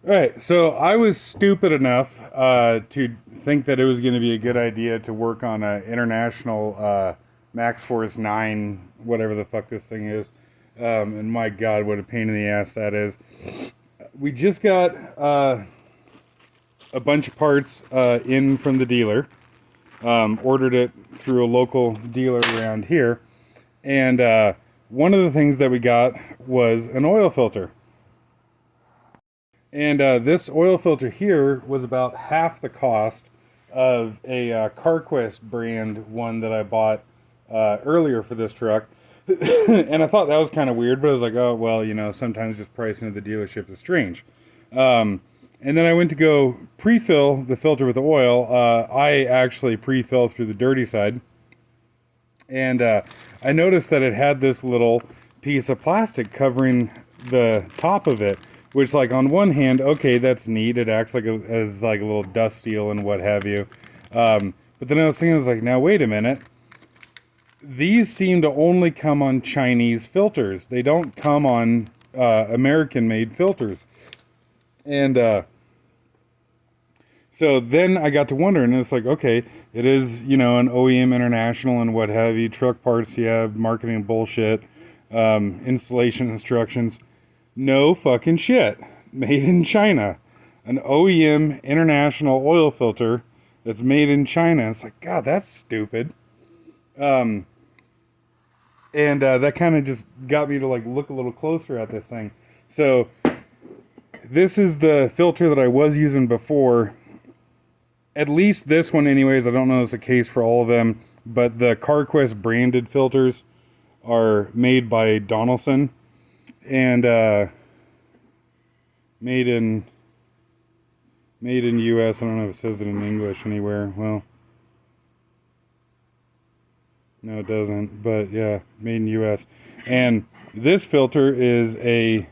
All right, so I was stupid enough to think that it was going to be a good idea to work on an international maxforce 9, whatever the fuck this thing is. And my God, what a pain in the ass that is. We just got a bunch of parts in from the dealer. Ordered it through a local dealer around here. And one of the things that we got was an oil filter. And this oil filter here was about half the cost of a CarQuest brand one that I bought earlier for this truck. And I thought that was kind of weird, but I was like, oh, well, sometimes just pricing at the dealership is strange. And then I went to go pre-fill the filter with the oil. I actually pre-fill through the dirty side. And I noticed that it had this little piece of plastic covering the top of it, which, like, on one hand, okay, that's neat. It acts like as like a little dust seal and what have you. But then I was thinking, I was like, now wait a minute. These seem to only come on Chinese filters. They don't come on American-made filters. And so then I got to wondering, and it's like, okay, it is, an OEM international and what have you, truck parts, yeah, marketing bullshit, installation instructions. No fucking shit. Made in China. An OEM international oil filter that's made in China. It's like, God, that's stupid. And that kind of just got me to like look a little closer at this thing. So this is the filter that I was using before. At least this one anyways. I don't know if it's the case for all of them, but the CarQuest branded filters are made by Donaldson and made in US. I don't know if it says it in English anywhere. Well, no, it doesn't. But yeah, made in US. And this filter is a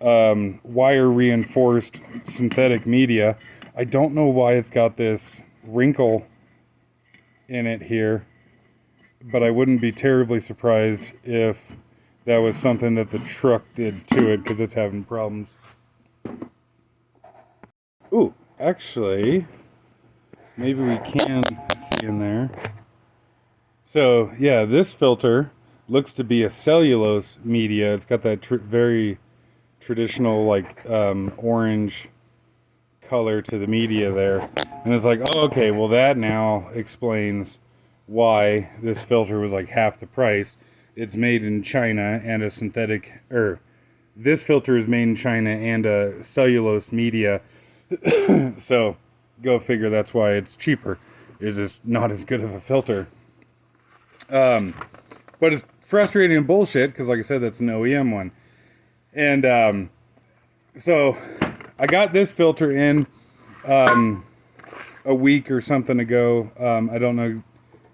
wire reinforced synthetic media. I don't know why it's got this wrinkle in it here, but I wouldn't be terribly surprised if that was something that the truck did to it because it's having problems. Ooh, actually, maybe we can see in there. So, yeah, this filter looks to be a cellulose media. It's got that very traditional, like, orange color to the media there. And it's like, oh, okay, well, that now explains why this filter was like half the price. It's made in China and a synthetic, or this filter is made in China and a cellulose media. So, go figure that's why it's cheaper. Is this not as good of a filter? But it's frustrating and bullshit because, like I said, that's an OEM one. And so I got this filter in a week or something ago. I don't know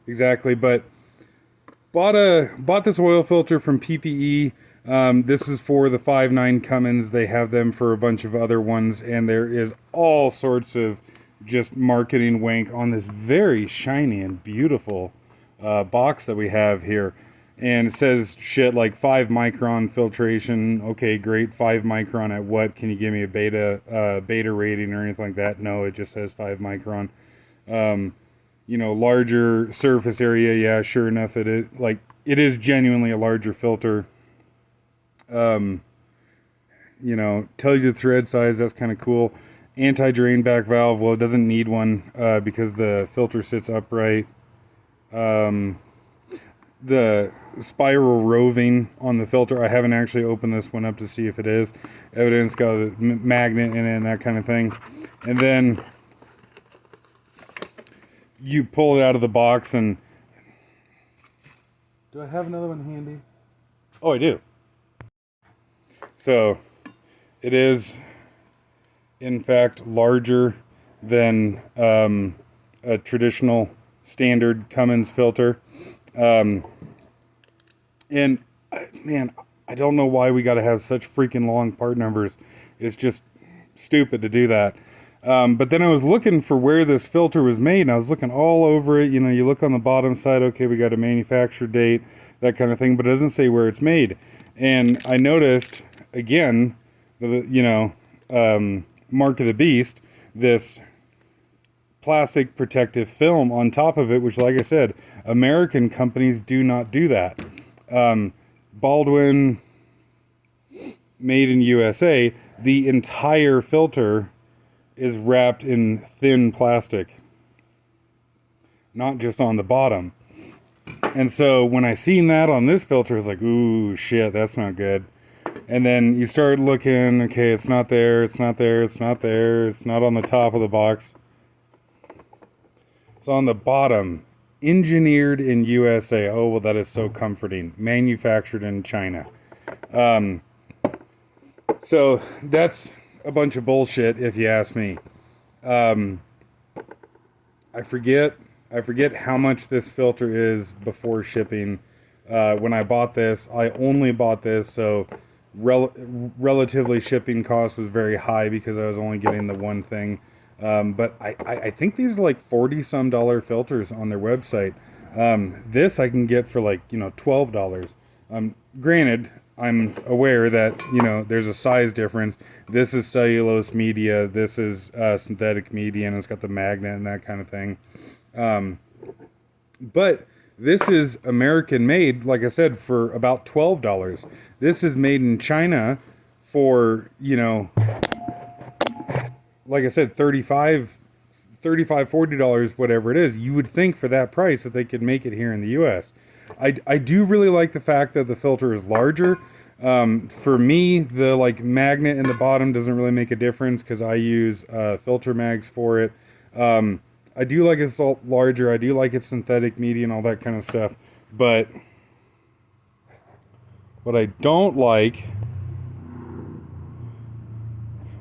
exactly, but bought this oil filter from PPE. This is for the 5.9 Cummins. They have them for a bunch of other ones, and there is all sorts of just marketing wank on this very shiny and beautiful box that we have here. And it says shit like 5 micron filtration. Okay, great. 5 micron at what? Can you give me a beta rating or anything like that? No, it just says 5 micron. Larger surface area. Yeah, sure enough, it is genuinely a larger filter. Tells you the thread size. That's kind of cool. Anti-drain back valve. Well, it doesn't need one because the filter sits upright. The spiral roving on the filter. I haven't actually opened this one up to see if it is. Evidence got a magnet in it and that kind of thing. And then you pull it out of the box and... Do I have another one handy? Oh, I do. So, it is, in fact, larger than a traditional standard Cummins filter. And man, I don't know why we got to have such freaking long part numbers. It's just stupid to do that. But then I was looking for where this filter was made, and I was looking all over it. You look on the bottom side, okay, we got a manufacture date, that kind of thing, but it doesn't say where it's made. And I noticed, again, mark of the beast, this plastic protective film on top of it, which, like I said, American companies do not do that. Baldwin, made in USA, the entire filter is wrapped in thin plastic, not just on the bottom. And so when I seen that on this filter, I was like, ooh, shit, that's not good. And then you start looking, okay, it's not there, it's not there, it's not there, it's not on the top of the box. It's on the bottom. Engineered in USA. Oh, well, that is so comforting. Manufactured in China. So that's a bunch of bullshit, if you ask me. I forget how much this filter is before shipping. When I bought this, I only bought this, so relatively shipping cost was very high because I was only getting the one thing. But I think these are like $40-some filters on their website. This I can get for like, $12. Granted, I'm aware that, there's a size difference. This is cellulose media. This is synthetic media, and it's got the magnet and that kind of thing. But this is American made, like I said, for about $12. This is made in China for, like I said, $35, $40, whatever it is. You would think for that price that they could make it here in the US. I do really like the fact that the filter is larger. For me, the magnet in the bottom doesn't really make a difference because I use filter mags for it. I do like it's larger. I do like it's synthetic media and all that kind of stuff. But what I don't like,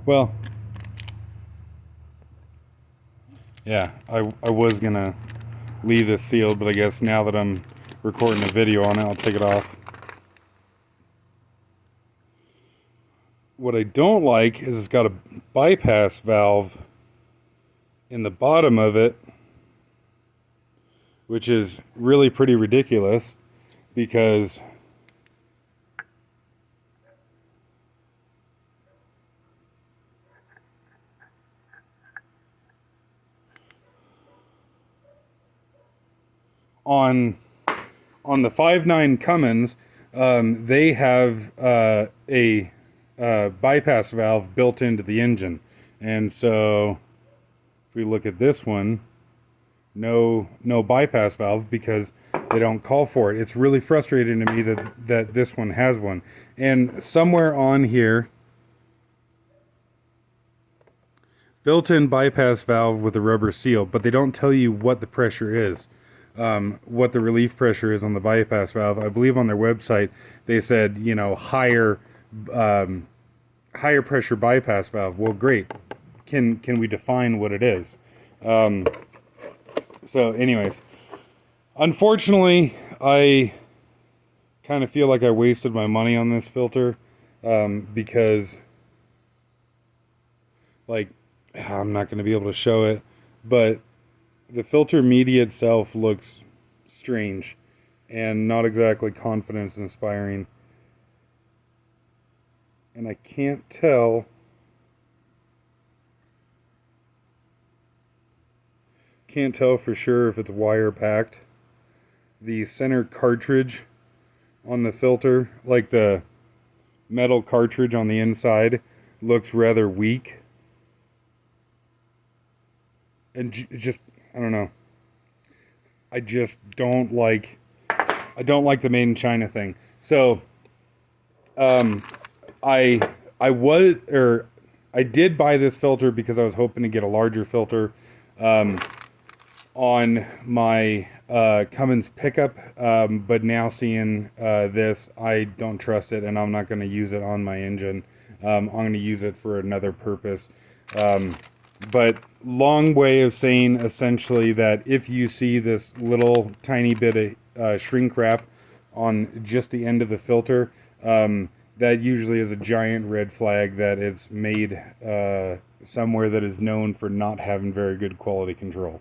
well, yeah, I was gonna leave this sealed, but I guess now that I'm recording a video on it, I'll take it off. What I don't like is it's got a bypass valve in the bottom of it, which is really pretty ridiculous because on the 5.9 Cummins, they have a bypass valve built into the engine. And so if we look at this one, no bypass valve because they don't call for it. It's really frustrating to me that this one has one. And somewhere on here, built-in bypass valve with a rubber seal, but they don't tell you what the pressure is. What the relief pressure is on the bypass valve. I believe on their website they said, higher pressure bypass valve. Well, great. Can we define what it is? So anyways, unfortunately, I kind of feel like I wasted my money on this filter, because I'm not going to be able to show it, but the filter media itself looks strange and not exactly confidence inspiring. And I can't tell for sure if it's wire packed. The center cartridge on the filter, like the metal cartridge on the inside, looks rather weak. And just, I don't know. I just don't like the made in China thing. So, I did buy this filter because I was hoping to get a larger filter on my Cummins pickup, but now seeing this, I don't trust it, and I'm not going to use it on my engine. I'm going to use it for another purpose. But long way of saying essentially that if you see this little tiny bit of shrink wrap on just the end of the filter, that usually is a giant red flag that it's made somewhere that is known for not having very good quality control.